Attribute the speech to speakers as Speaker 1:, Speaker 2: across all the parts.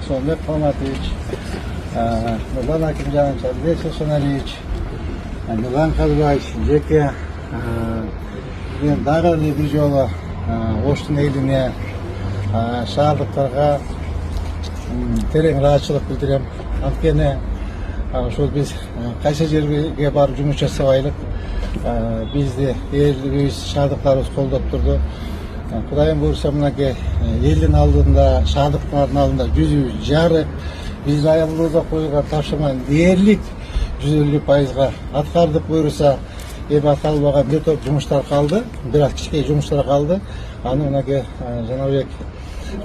Speaker 1: Солмек Хаматович, Нурлан Акимжанович, Андрей Сосоналевич, Нурлан Казбаевич, Жеке, мен дагы бир жолу Оштун элине, шаардыктарга терең ыраазычылык билдирем. Анткени ошол биз кайсы жерге барып жумуш жасабайлык, бизди элибиз, шаардыктарыбыз колдоп турду. Кудайым буйрса, мынакей элдин алдында, шаардыктардын алдында жүзүбүз жарык, биз аялыбызга коюлган тапшырманы дээрлик 150% аткардык буйрса. Эми аталбаган бир топ жумуштар калды, бир аз кичкей жумуштар калды. Аны мынакей Жанабек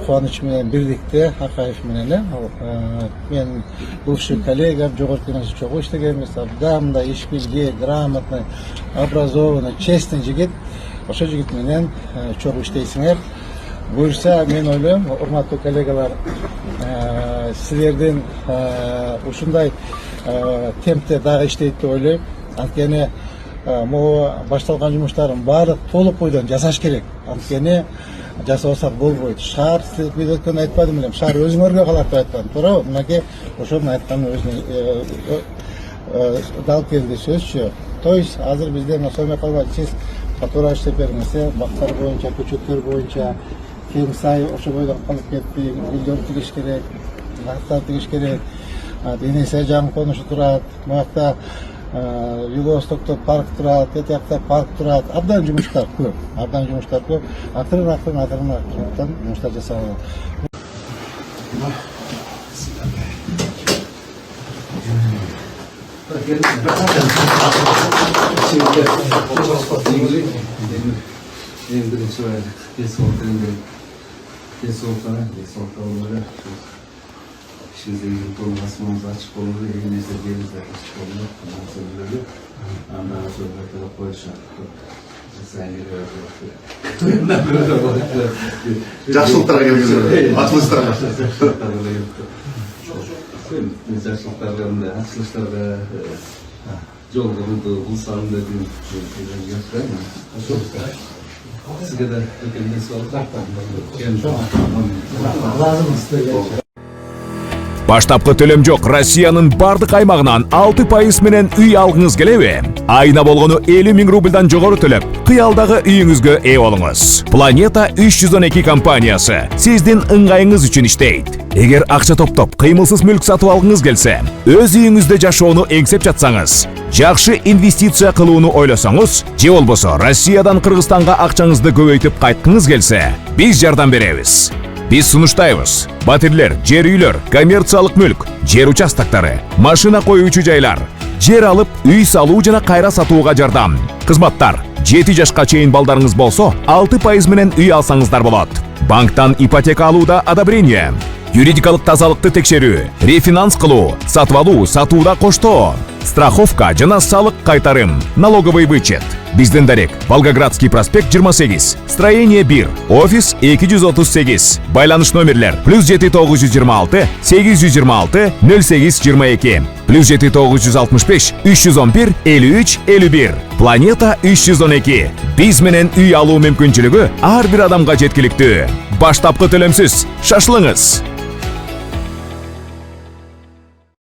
Speaker 1: Кубаныч менен бирликте, Акаев менен мен бывший коллегам, жогорку кеңеште чогуу иштегенбиз. Абдан иш билги, грамотный, образованный, честный жигит. Ошол жигит менен чогуу иштейсиңер. Буюрса, мен ойлойм, урматтуу коллегалар, силердин ушундай темпте дагы иштейт деп ойлойм. Анткени могу башталган жумуштардын баары толук бойдон жасаш керек. Анткени жасабасак болбойт. Шаар, мен өткөн айтпадым элем, шаар өзүңөргө калат деп айткам. Туура, мынакей ошонун айтканы өзүнө дал келди сөзчү. То есть азыр бизде Солмек Хаматович, сиз туура иштеп бериңиз, бактар боюнча, көчөттөр боюнча, кең сай ошо бойдон калып кетти, гүлдөр тигиш керек, аттар тигиш керек. Денесе жаңы конушу турат, муякта Юго-Востокто парк турат, Тетиякта парк турат. Абдан жумуштар көп. Акырын жумуштар жасалат.
Speaker 2: Eң биринчи işimizde olmasımız açık olur, elimizde gelinizde açık olur. Ondan sonra böyle, ondan sonra böyle koyacağım. Sen
Speaker 3: Жақсылықтарға келгенде атылыстарға.
Speaker 2: Жақсылықтарға, açılışlarda жол кылууду булсам dedim. Sizge de ökümde soğuk.
Speaker 4: Баштапкы төлөм жок. Россиянын бардык аймагынан 6% менен үй алгыңыз келеби? Айына болгону 50 000 рубльдан жогору төлөп, кыялдагы үйүңүзгө ээ болуңуз. Планета 312 компаниясы сиздин ыңгайыңыз үчүн иштейт. Эгер акча топтоп, кыймылсыз мүлк сатып алгыңыз келсе, өз үйүңүздө жашоону эңсеп жатсаңыз, жакшы инвестиция кылууну ойлосоңуз, же болбосо Россиядан Кыргызстанга акчаңызды көбөйтүп кайткыңыз келсе, биз жардам беребиз. Biz sunuştayбыз. Батирлер, жер үйлөр, коммерциялык мүлк, жер участоктары, машина коюучу жайлар, жер алып, үй салуу жана кайра сатууга жардам. Кызматтар: 7 жашка чейин балдарыңыз болсо, 6% менен үй алсаңыздар болот. Банктан ипотека алууда одобрение, юридикалык тазалыкты текшерүү, рефинанс кылуу, сатып алуу, сатууда коштоо, страховка жана салык кайтарым, налоговый вычет. Биздин дарек: Волгоградский проспект 28, строение 1, офис 238. Байланыш номерлер: +7926 826 0822, +7965 311 53 51. Планета 312. Биз менен үй алуу мүмкүнчүлүгү ар бир адамга жеткиликтүү. Баштапкы төлөмсүз. Шашылыңыз.